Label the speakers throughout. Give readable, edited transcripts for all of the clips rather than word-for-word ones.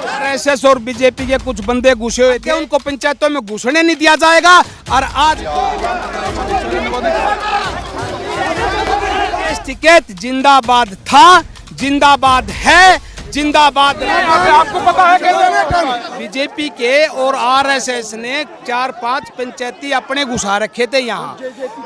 Speaker 1: RSS और BJP के कुछ बंदे घुसे हुए थे, उनको पंचायतों में घुसने नहीं दिया जाएगा। और आज टिकट जिंदाबाद था, जिंदाबाद है, जिंदाबाद। आपको पता है कैसे बीजेपी के और आरएसएस ने 4-5 पंचायती अपने घुसा रखे थे यहाँ,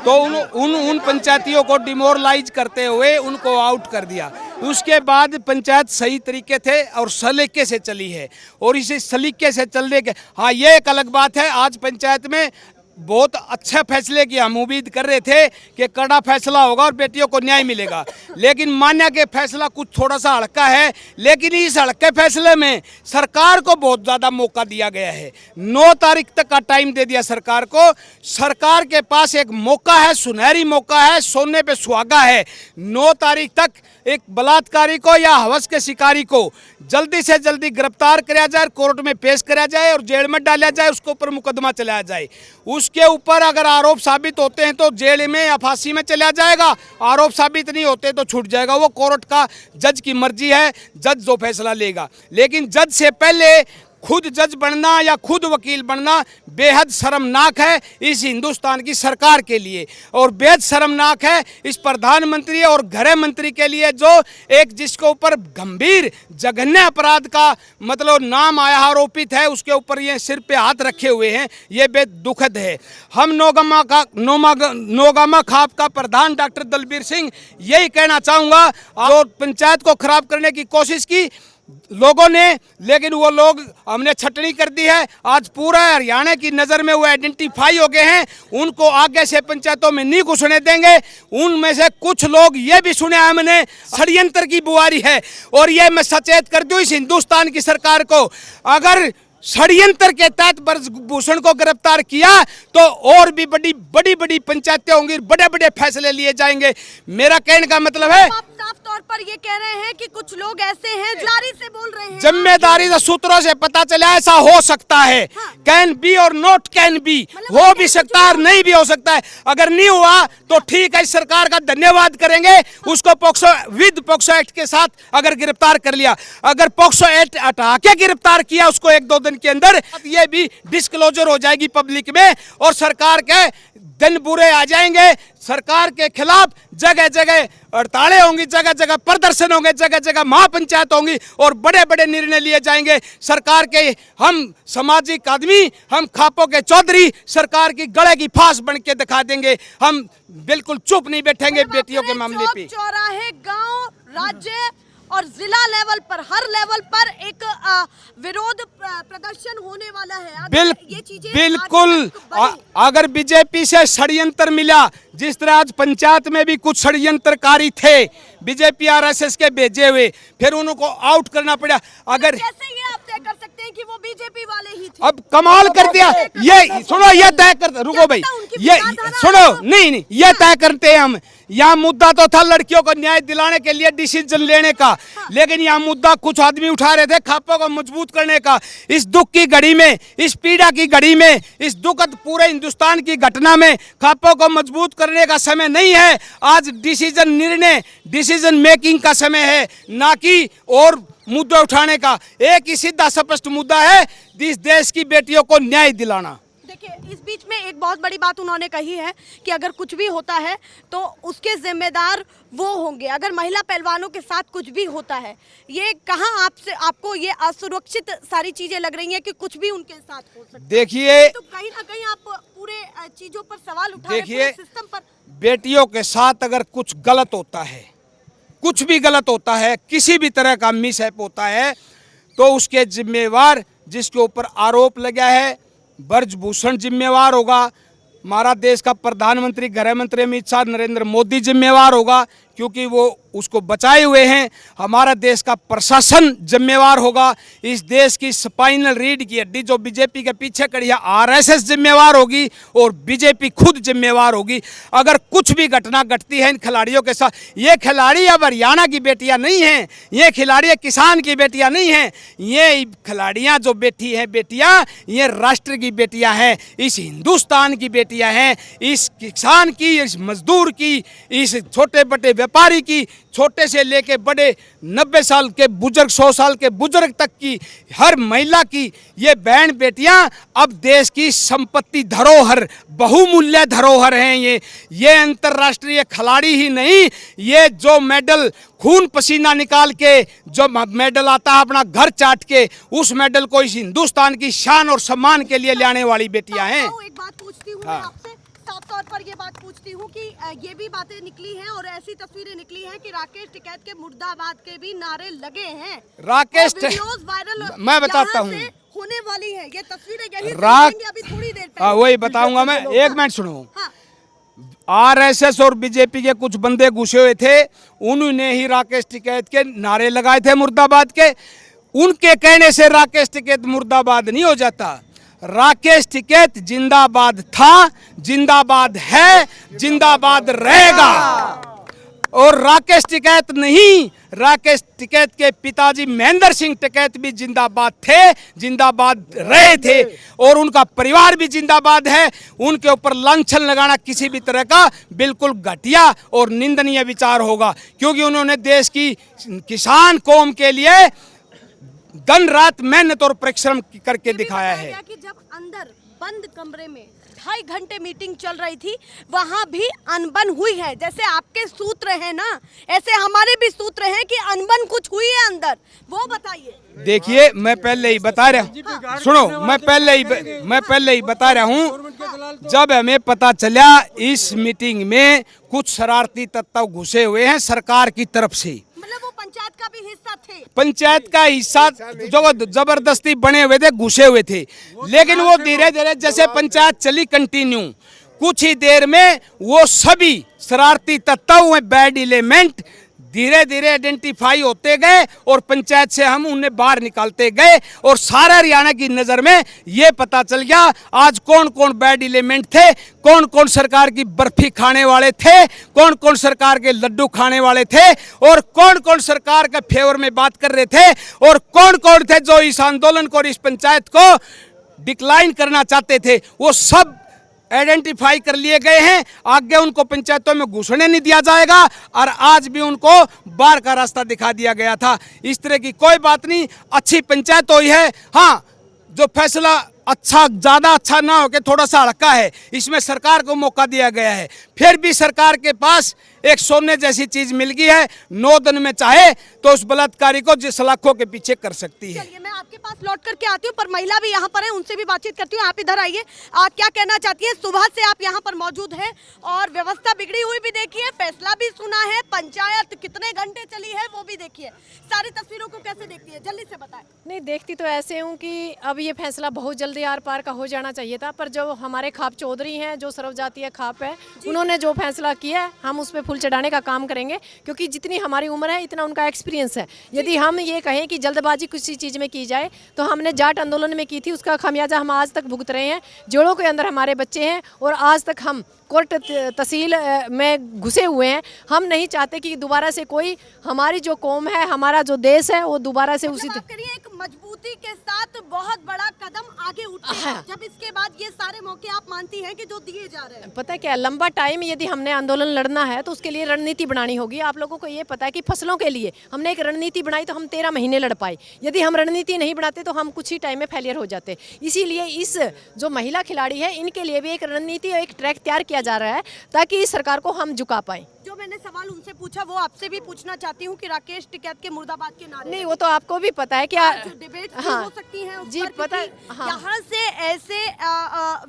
Speaker 1: तो उन पंचायतियों को डिमोरलाइज करते हुए उनको आउट कर दिया। उसके बाद पंचायत सही तरीके थे और सलीके से चली है, और इसी सलीके से चलने के हाँ ये एक अलग बात है। आज पंचायत में बहुत अच्छे फैसले की हम उम्मीद कर रहे थे कि कड़ा फैसला होगा और बेटियों को न्याय मिलेगा, लेकिन मान्य के फैसला कुछ थोड़ा सा हल्का है। लेकिन इस हल्के फैसले में सरकार को बहुत ज़्यादा मौका दिया गया है। 9 तारीख तक का टाइम दे दिया सरकार को। सरकार के पास एक मौका है, सुनहरी मौका है, सोने पे सुहागा है। 9 तारीख तक एक बलात्कारी को या हवस के शिकारी को जल्दी से जल्दी गिरफ्तार किया जाए, कोर्ट में पेश किया जाए और जेल में डाला जाए, उसके ऊपर मुकदमा चलाया जाए। उसके ऊपर अगर आरोप साबित होते हैं तो जेल में या फांसी में चला जाएगा, आरोप साबित नहीं होते तो छूट जाएगा। वो कोर्ट का जज की मर्जी है, जज जो फैसला लेगा। लेकिन जज से पहले खुद जज बनना या खुद वकील बनना बेहद शर्मनाक है इस हिंदुस्तान की सरकार के लिए, और बेहद शर्मनाक है इस प्रधानमंत्री और गृह मंत्री के लिए, जो एक जिसके ऊपर गंभीर जघन्य अपराध का मतलब नाम आया आरोपित है, उसके ऊपर ये सिर पे हाथ रखे हुए हैं। ये बेहद दुखद है। हम नौगामा खाप का प्रधान डॉक्टर दलबीर सिंह यही कहना चाहूँगा, और पंचायत को खराब करने की कोशिश की लोगों ने, लेकिन वो लोग हमने छटनी कर दी है। आज पूरा हरियाणा की नज़र में वो आइडेंटिफाई हो गए हैं, उनको आगे से पंचायतों में नहीं घुसने देंगे। उनमें से कुछ लोग ये भी सुने हमने षड्यंत्र की बुआरी है, और ये मैं सचेत कर दूं इस हिंदुस्तान की सरकार को, अगर षड्यंत्र के तहत ब्रजभूषण को गिरफ्तार किया तो और भी बड़ी पंचायतें होंगी, बड़े बड़े फैसले लिए जाएंगे। मेरा कहने का मतलब है,
Speaker 2: साफ तौर पर ये कह रहे हैं कि कुछ लोग ऐसे हैं जारी से बोल रहे हैं,
Speaker 1: जिम्मेदारी से सूत्रों से पता चला ऐसा हो सकता है। कैन बी और नॉट कैन बी, हो भी सकता है और नहीं भी हो सकता है। अगर नहीं हुआ तो ठीक है, सरकार का धन्यवाद करेंगे। उसको पॉक्सो एक्ट के साथ अगर गिरफ्तार कर लिया, अगर पॉक्सो एक्ट हटा के गिरफ्तार किया उसको 1-2 दिन के अंदर, ये भी डिस्क्लोजर हो जाएगी पब्लिक में, और सरकार के दिन बुरे आ जाएंगे। सरकार के खिलाफ जगह जगह हड़तालें होंगी, जगह जगह प्रदर्शन होंगे, जगह जगह महापंचायत होंगी और बड़े बड़े निर्णय लिए जाएंगे। सरकार के हम सामाजिक आदमी, हम खापों के चौधरी सरकार की गले की फांस बन के दिखा देंगे। हम बिल्कुल चुप नहीं बैठेंगे बेटियों के मामले पे।
Speaker 2: चौराहे, गांव, राज्य और जिला लेवल पर, हर लेवल पर एक विरोध प्रदर्शन होने वाला है। ये चीजें
Speaker 1: बिल्कुल अगर बीजेपी से षड्यंत्र मिला, जिस तरह आज पंचायत में भी कुछ षड्यंत्रकारी थे बीजेपी आरएसएस के भेजे हुए, फिर उनको आउट करना पड़ा। अगर
Speaker 2: कैसे ये आप तय कर सकते हैं कि वो बीजेपी वाले ही थे?
Speaker 1: अब कमाल कर दिया। ये सुनो, ये तय कर, रुको भाई, ये सुनो, नहीं ये तय करते हैं हम। यहाँ मुद्दा तो था लड़कियों को न्याय दिलाने के लिए डिसीजन लेने का, लेकिन यहाँ मुद्दा कुछ आदमी उठा रहे थे खापों को मजबूत करने का। इस दुख की घड़ी में, इस पीड़ा की घड़ी में, इस दुखद पूरे हिंदुस्तान की घटना में खापों को मजबूत करने का समय नहीं है। आज डिसीजन मेकिंग का समय है, ना कि और मुद्दे उठाने का। एक ही सीधा स्पष्ट मुद्दा है, इस देश की बेटियों को न्याय दिलाना।
Speaker 2: देखिए, इस बीच में एक बहुत बड़ी बात उन्होंने कही है कि अगर कुछ भी होता है तो उसके जिम्मेदार वो होंगे। अगर महिला पहलवानों के साथ कुछ भी होता है, ये कहाँ आपको ये असुरक्षित सारी चीजें लग रही हैं कि कुछ भी उनके साथ हो सकता है?
Speaker 1: देखिए,
Speaker 2: तो कहीं ना कहीं आप पूरे चीजों पर सवाल उठा रहे हैं, पूरे सिस्टम पर।
Speaker 1: बेटियों के साथ अगर कुछ गलत होता है, कुछ भी गलत होता है, किसी भी तरह का मिसहैप होता है, तो उसके जिम्मेवार जिसके ऊपर आरोप लगा है ब्रजभूषण जिम्मेवार होगा, हमारा देश का प्रधानमंत्री गृह मंत्री अमित शाह नरेंद्र मोदी जिम्मेवार होगा, क्योंकि वो उसको बचाए हुए हैं। हमारा देश का प्रशासन जिम्मेवार होगा। इस देश की स्पाइनल रीढ़ की हड्डी जो बीजेपी के पीछे खड़ी है आरएसएस जिम्मेवार होगी, और बीजेपी खुद जिम्मेवार होगी। अगर कुछ भी घटना घटती है इन खिलाड़ियों के साथ, ये खिलाड़ी अब हरियाणा की बेटियां नहीं हैं, ये खिलाड़ी किसान की बेटियां नहीं हैं, ये खिलाड़ियां जो बैठी हैं बेटियां, ये राष्ट्र की बेटियां हैं, इस हिंदुस्तान की बेटियां हैं, इस किसान की, इस मजदूर की, इस छोटे बड़े व्यापारी की, छोटे से लेके बड़े 90 साल के बुजुर्ग, 100 साल के बुजुर्ग तक की, हर महिला की ये बहन बेटियां अब देश की संपत्ति, धरोहर, बहुमूल्य धरोहर हैं। ये अंतर्राष्ट्रीय खिलाड़ी ही नहीं, ये जो मेडल खून पसीना निकाल के जो मेडल आता है अपना घर चाट के, उस मेडल को इस हिंदुस्तान की शान और सम्मान के लिए लाने वाली बेटियां हैं।
Speaker 2: एक बात पूछती हूँ मैं आपसे, साफ तौर पर ये बात पूछती हूँ कि ये भी बातें निकली हैं और ऐसी तस्वीरें निकली हैं कि राकेश टिकैत के मुर्दाबाद के भी नारे लगे हैं।
Speaker 1: राकेश
Speaker 2: वीडियोस वायरल
Speaker 1: मैं बताता हूँ
Speaker 2: होने वाली है, ये तस्वीरें यही अभी थोड़ी देर
Speaker 1: पहले वही बताऊंगा मैं, एक मिनट सुनो। आरएसएस और बीजेपी के कुछ बंदे घुसे हुए थे, उन्होंने ही राकेश टिकैत के नारे लगाए थे मुर्दाबाद के। उनके कहने से राकेश टिकैत मुर्दाबाद नहीं हो जाता। राकेश टिकैत जिंदाबाद था, जिंदाबाद है, जिंदाबाद रहेगा। और राकेश टिकैत नहीं, राकेश टिकैत के पिताजी महेंद्र सिंह टिकैत भी जिंदाबाद थे, जिंदाबाद रहे थे, और उनका परिवार भी जिंदाबाद है। उनके ऊपर लांछन लगाना किसी भी तरह का बिल्कुल घटिया और निंदनीय विचार होगा, क्योंकि उन्होंने देश की किसान कौम के लिए दिन रात मेहनत और परिश्रम करके दिखाया है।
Speaker 2: कि जब अंदर बंद कमरे में 2.5 घंटे मीटिंग चल रही थी, वहां भी अनबन हुई है। जैसे आपके सूत्र हैं ना, ऐसे हमारे भी सूत्र हैं कि अनबन कुछ हुई है अंदर, वो बताइए।
Speaker 1: देखिए, मैं पहले ही बता रहा, सुनो, मैं पहले ही बता रहा हूँ। जब हमें पता चला इस मीटिंग में कुछ शरारती तत्व घुसे हुए हैं सरकार की तरफ से,
Speaker 2: मतलब वो पंचायत का भी हिस्सा थे,
Speaker 1: पंचायत का हिस्सा जो जबरदस्ती बने हुए थे, घुसे हुए थे, लेकिन वो धीरे धीरे जैसे पंचायत चली कंटिन्यू, कुछ ही देर में वो सभी शरारती तत्व, बैड एलिमेंट धीरे धीरे आइडेंटिफाई होते गए और पंचायत से हम उन्हें बाहर निकालते गए। और सारा हरियाणा की नज़र में ये पता चल गया आज कौन कौन बैड एलिमेंट थे, कौन कौन सरकार की बर्फी खाने वाले थे, कौन कौन सरकार के लड्डू खाने वाले थे, और कौन कौन सरकार के फेवर में बात कर रहे थे, और कौन कौन थे जो इस आंदोलन को और इस पंचायत को डिक्लाइन करना चाहते थे। वो सब आइडेंटिफाई कर लिए गए हैं। आगे उनको पंचायतों में घुसने नहीं दिया जाएगा, और आज भी उनको बाहर का रास्ता दिखा दिया गया था। इस तरह की कोई बात नहीं, अच्छी पंचायत हुई है। हाँ, जो फैसला अच्छा, ज़्यादा अच्छा ना हो के थोड़ा सा हल्का है, इसमें सरकार को मौका दिया गया है। फिर भी सरकार के पास एक सोने जैसी चीज मिल गई है, 9 दिन में चाहे तो उस बलात्कारी को जिस लाखों के पीछे कर सकती है।
Speaker 2: चलिए, मैं आपके पास लौट करके आती हूँ, पर महिला भी यहाँ पर है, उनसे भी बातचीत करती हूँ। आप इधर आइए, आप क्या कहना चाहती है? सुबह से आप यहाँ पर मौजूद हैं और व्यवस्था बिगड़ी हुई भी देखी है, फैसला भी सुना है, पंचायत कितने घंटे चली है वो भी देखी है, सारी तस्वीरों को कैसे देखती है, जल्दी से बताएं।
Speaker 3: नहीं, देखती तो ऐसे हूँ कि अब ये फैसला बहुत जल्दी आर पार का हो जाना चाहिए था, पर जो हमारे खाप चौधरी हैं, जो सर्वजातीय खाप है, उन्होंने जो फैसला किया है, हम उस पर फूल चढ़ाने का काम करेंगे, क्योंकि जितनी हमारी उम्र है इतना उनका एक्सपीरियंस है। यदि हम ये कहें कि जल्दबाजी किसी चीज़ में की जाए, तो हमने जाट आंदोलन में की थी, उसका खामियाजा हम आज तक भुगत रहे हैं। जोड़ों के अंदर हमारे बच्चे हैं और आज तक हम कोर्ट तहसील में घुसे हुए हैं। हम नहीं चाहते कि दोबारा से कोई हमारी जो कौम है, हमारा जो देश है, वो दोबारा से उसी
Speaker 2: एक मजबूती के साथ बहुत बड़ा कदम आगे उठे हैं। जब इसके बाद ये सारे मौके आप मानती हैं कि जो दिए जा रहे हैं,
Speaker 3: पता है क्या, लंबा टाइम यदि हमने आंदोलन लड़ना है तो उसके लिए रणनीति बनानी होगी। आप लोगों को ये पता है कि फसलों के लिए हमने एक रणनीति बनाई तो हम 13 महीने लड़ पाए। यदि हम रणनीति नहीं बनाते तो हम कुछ ही टाइम में फेलियर हो जाते। इसीलिए इस जो महिला खिलाड़ी है, इनके लिए भी एक रणनीति और एक ट्रैक तैयार किया जा रहा है ताकि इस सरकार को हम झुका पाए।
Speaker 2: जो मैंने सवाल उनसे पूछा वो आपसे भी पूछना चाहती हूँ कि राकेश टिकैत के मुर्दाबाद के नारे, नहीं
Speaker 3: वो तो आपको भी पता है क्या
Speaker 2: डिबेट हो सकती है
Speaker 3: जी, पता है।
Speaker 2: यहाँ से ऐसे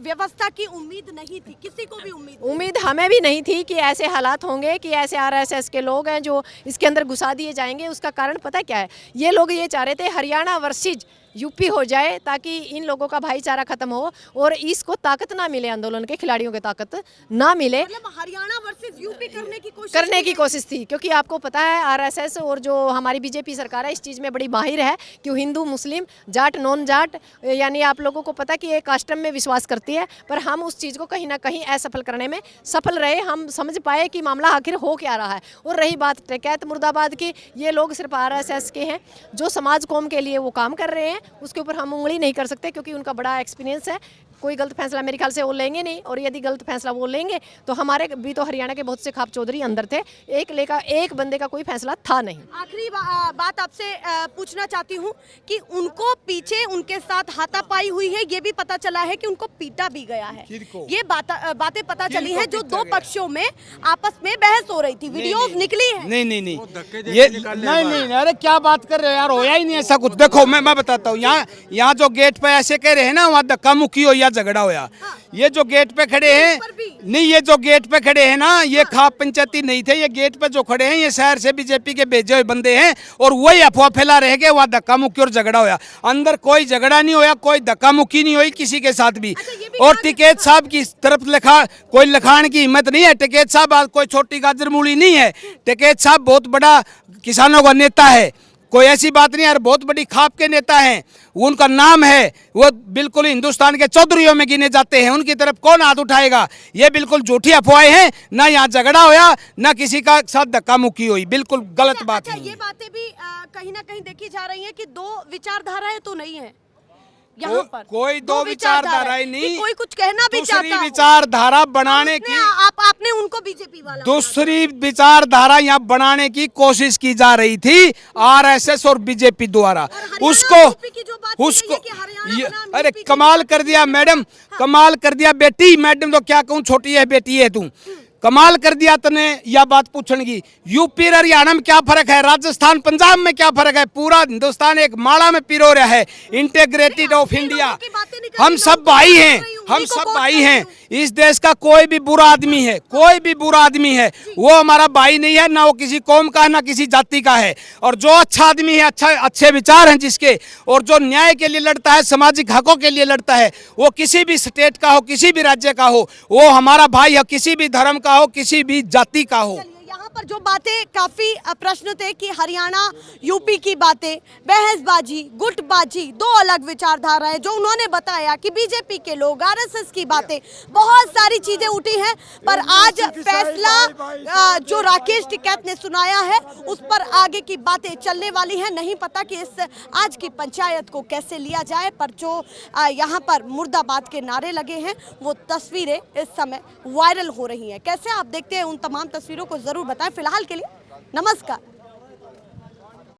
Speaker 2: व्यवस्था की उम्मीद नहीं थी, किसी को भी
Speaker 3: उम्मीद हमें भी नहीं थी कि ऐसे हालात होंगे, कि ऐसे आरएसएस के लोग हैं जो इसके अंदर घुसा दिए जाएंगे। उसका कारण पता क्या है, ये लोग ये चाह रहे थे हरियाणा वर्सेज यूपी हो जाए ताकि इन लोगों का भाईचारा खत्म हो और इसको ताकत ना मिले, आंदोलन के खिलाड़ियों को ताकत ना मिले।
Speaker 2: मतलब हरियाणा वर्सेस यूपी करने की
Speaker 3: कोशिश थी, क्योंकि आपको पता है आरएसएस और जो हमारी बीजेपी सरकार है इस चीज़ में बड़ी माहिर है कि हिंदू मुस्लिम जाट नॉन जाट, यानी आप लोगों को पता कि एक कास्टम में विश्वास करती है। पर हम उस चीज़ को कहीं ना कहीं असफल करने में सफल रहे। हम समझ पाए कि मामला आखिर हो क्या रहा है। और रही बात टिकैत मुर्दाबाद की, ये लोग सिर्फ आरएसएस के हैं, जो समाज कौम के लिए वो काम कर रहे हैं उसके ऊपर हम उंगली नहीं कर सकते, क्योंकि उनका बड़ा एक्सपीरियंस है। कोई गलत फैसला मेरे ख्याल से वो लेंगे नहीं, और यदि गलत फैसला वो लेंगे तो हमारे भी तो हरियाणा के बहुत से खाप चौधरी अंदर थे, एक बंदे का कोई फैसला था नहीं।
Speaker 2: आखिरी बात आपसे पूछना चाहती हूँ कि उनको पीछे उनके साथ हाथापाई हुई है, ये भी पता चला है कि उनको पीटा भी गया है। ये बातें पता चली है जो दो पक्षों में आपस में बहस हो रही थी, वीडियोस निकली है।
Speaker 1: नहीं ये नहीं, अरे क्या बात कर रहे हो यार, होया ही नहीं ऐसा कुछ। देखो मैं बताता हूँ, यहाँ जो गेट पे ऐसे कह रहे हैं ना, वहाँ धक्का मुक्की हो या झगड़ा होया। ये जो गेट पे खड़े हैं, नहीं ये जो गेट पे खड़े हैं ना, ये खाप पंचायती नहीं थे, ये गेट पे जो खड़े हैं ये शहर से बीजेपी के भेजे हुए बंदे हैं, और वही अफवाह फैला रहे कि वहाँ धक्का मुक्की और झगड़ा होया। अंदर कोई झगड़ा नहीं होया, कोई धक्का मुक्की नहीं हुई किसी के साथ भी। और टिकैत साहब की तरफ कोई लिखाण की हिम्मत नहीं है। टिकैत साहब आज कोई छोटी गाजर मूली नहीं है। टिकैत साहब बहुत बड़ा किसानों का नेता है, कोई ऐसी बात नहीं है, बहुत बड़ी खाप के नेता हैं, उनका नाम है, वो बिल्कुल हिंदुस्तान के चौधरियों में गिने जाते हैं, उनकी तरफ कौन हाथ उठाएगा। ये बिल्कुल झूठी अफवाहें हैं, ना यहाँ झगड़ा होया ना किसी का साथ धक्का मुक्की हुई, बिल्कुल गलत बात है।
Speaker 2: ये बातें भी कहीं ना कहीं देखी जा रही है कि दो विचारधाराएं तो नहीं है यहाँ पर,
Speaker 1: कोई दो विचारधाराएं नहीं,
Speaker 2: कोई कुछ कहना भी चाहता
Speaker 1: दूसरी विचारधारा बनाने की
Speaker 2: आपने उनको बीजेपी वाला
Speaker 1: दूसरी विचारधारा यहाँ बनाने की कोशिश की जा रही थी आरएसएस और बीजेपी द्वारा। उसको अरे कमाल कर दिया मैडम, कमाल कर दिया बेटी, मैडम तो क्या कहूँ, छोटी है बेटी है तू, कमाल कर दिया तने यह बात पूछने की। यूपी और हरियाणा में क्या फर्क है, राजस्थान पंजाब में क्या फर्क है, पूरा हिंदुस्तान एक माला में पिरो रहा है, इंटीग्रेटेड ऑफ इंडिया। हम सब भाई हैं, हम सब भाई हैं। इस देश का कोई भी बुरा आदमी है, कोई भी बुरा आदमी है, वो हमारा भाई नहीं है, ना वो किसी कौम का है ना किसी जाति का है। और जो अच्छा आदमी है, अच्छे विचार हैं जिसके, और जो न्याय के लिए लड़ता है, सामाजिक हकों के लिए लड़ता है, वो किसी भी स्टेट का हो, किसी भी राज्य का हो, वो हमारा भाई है, किसी भी धर्म का हो, किसी भी जाति का हो।
Speaker 2: यहाँ पर जो बातें, काफी प्रश्न थे कि हरियाणा यूपी की बातें, बहसबाजी, गुटबाजी, दो अलग विचारधाराएं, जो उन्होंने बताया कि बीजेपी के लोग, आरएसएस की बातें, बहुत सारी चीजें उठी हैं। पर आज फैसला जो राकेश टिकैत ने सुनाया है, उस पर आगे की बातें चलने वाली हैं। नहीं पता कि इस आज की पंचायत को कैसे लिया जाए, पर जो यहाँ पर मुर्दाबाद के नारे लगे हैं, वो तस्वीरें इस समय वायरल हो रही हैं। कैसे आप देखते हैं, उन तमाम तस्वीरों को जरूर बताएं। फिलहाल के लिए नमस्कार।